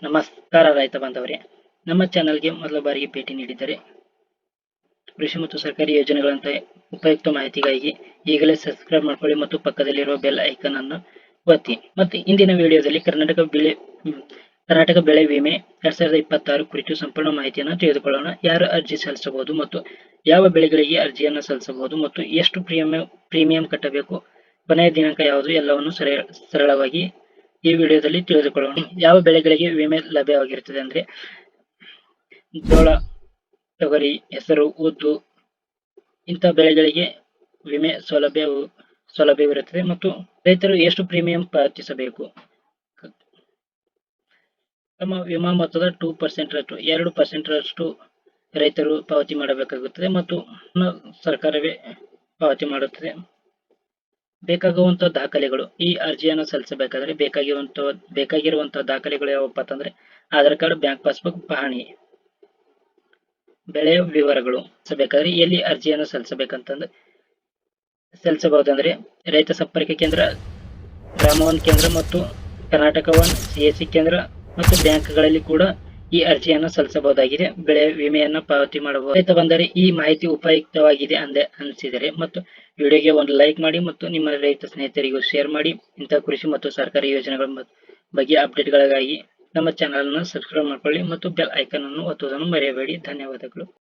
ನಮಸ್ಕಾರ ರೈತ ಬಾಂಧವರೇ, ನಮ್ಮ ಚಾನೆಲ್ಗೆ ಮೊದಲ ಬಾರಿಗೆ ಭೇಟಿ ನೀಡಿದ್ದರೆ ಕೃಷಿ ಮತ್ತು ಸರ್ಕಾರಿ ಯೋಜನೆಗಳಂತ ಉಪಯುಕ್ತ ಮಾಹಿತಿಗಾಗಿ ಈಗಲೇ ಸಬ್ಸ್ಕ್ರೈಬ್ ಮಾಡ್ಕೊಳ್ಳಿ ಮತ್ತು ಪಕ್ಕದಲ್ಲಿರುವ ಬೆಲ್ ಐಕಾನ್ ಅನ್ನು ಒತ್ತಿ. ಮತ್ತು ಇಂದಿನ ವಿಡಿಯೋದಲ್ಲಿ ಕರ್ನಾಟಕ ಬೆಳೆ ವಿಮೆ 2026 ಕುರಿತು ಸಂಪೂರ್ಣ ಮಾಹಿತಿಯನ್ನು ತಿಳಿದುಕೊಳ್ಳೋಣ. ಯಾರು ಅರ್ಜಿ ಸಲ್ಲಿಸಬಹುದು ಮತ್ತು ಯಾವ ಬೆಳೆಗಳಿಗೆ ಅರ್ಜಿಯನ್ನು ಸಲ್ಲಿಸಬಹುದು ಮತ್ತು ಎಷ್ಟು ಪ್ರೀಮಿಯಂ ಕಟ್ಟಬೇಕು, ಕೊನೆಯ ದಿನಾಂಕ ಯಾವುದು, ಎಲ್ಲವನ್ನು ಸರಳವಾಗಿ ಈ ವಿಡಿಯೋದಲ್ಲಿ ತಿಳಿದುಕೊಳ್ಳೋಣ. ಯಾವ ಬೆಳೆಗಳಿಗೆ ವಿಮೆ ಲಭ್ಯವಾಗಿರುತ್ತದೆ ಅಂದ್ರೆ ಜೋಳ, ತೊಗರಿ, ಹೆಸರು, ಉದ್ದು ಇಂಥ ಬೆಳೆಗಳಿಗೆ ವಿಮೆ ಸೌಲಭ್ಯವಿರುತ್ತದೆ. ಮತ್ತು ರೈತರು ಎಷ್ಟು ಪ್ರೀಮಿಯಂ ಪಾವತಿಸಬೇಕು? ತಮ್ಮ ವಿಮಾ ಮೊತ್ತದ 2% ರಷ್ಟು 2% ರಷ್ಟು ರೈತರು ಪಾವತಿ ಮಾಡಬೇಕಾಗುತ್ತದೆ ಮತ್ತು ಸರ್ಕಾರವೇ ಪಾವತಿ ಮಾಡುತ್ತದೆ. ಬೇಕಾಗುವಂತಹ ದಾಖಲೆಗಳು, ಈ ಅರ್ಜಿಯನ್ನು ಸಲ್ಲಿಸಬೇಕಾದ್ರೆ ಬೇಕಾಗಿರುವಂತಹ ದಾಖಲೆಗಳು ಯಾವಪ್ಪ ಅಂತಂದ್ರೆ ಆಧಾರ್ ಕಾರ್ಡ್, ಬ್ಯಾಂಕ್ ಪಾಸ್ಬುಕ್, ಪಹಣಿ. ಬೆಳೆಯ ವಿವರಗಳು ಸಲ್ಲಿಸಬೇಕಾದ್ರೆ ಎಲ್ಲಿ ಅರ್ಜಿಯನ್ನು ಸಲ್ಲಿಸಬಹುದಂದ್ರೆ ರೈತ ಸಂಪರ್ಕ ಕೇಂದ್ರ, ಗ್ರಾಮ 1 ಕೇಂದ್ರ ಮತ್ತು ಕರ್ನಾಟಕ 1 CSC ಕೇಂದ್ರ ಮತ್ತು ಬ್ಯಾಂಕ್ಗಳಲ್ಲಿ ಕೂಡ ಈ ಅರ್ಜಿಯನ್ನು ಸಲ್ಲಿಸಬಹುದಾಗಿದೆ. ಬೆಳೆ ವಿಮೆಯನ್ನ ಪಾವತಿ ಮಾಡಬಹುದು. ರೈತ ಬಂದರೆ ಈ ಮಾಹಿತಿ ಉಪಯುಕ್ತವಾಗಿದೆ ಅನಿಸಿದರೆ ಮತ್ತು ವಿಡಿಯೋಗೆ ಒಂದು ಲೈಕ್ ಮಾಡಿ ಮತ್ತು ನಿಮ್ಮ ರೈತ ಸ್ನೇಹಿತರಿಗೂ ಶೇರ್ ಮಾಡಿ. ಇಂತಹ ಕೃಷಿ ಮತ್ತು ಸರ್ಕಾರಿ ಯೋಜನೆಗಳ ಬಗ್ಗೆ ಅಪ್ಡೇಟ್ಗಳಿಗಾಗಿ ನಮ್ಮ ಚಾನಲ್ ಅನ್ನು ಸಬ್ಸ್ಕ್ರೈಬ್ ಮಾಡ್ಕೊಳ್ಳಿ ಮತ್ತು ಬೆಲ್ ಐಕಾನ್ ಅನ್ನು ಒತ್ತುವುದನ್ನು ಮರೆಯಬೇಡಿ. ಧನ್ಯವಾದಗಳು.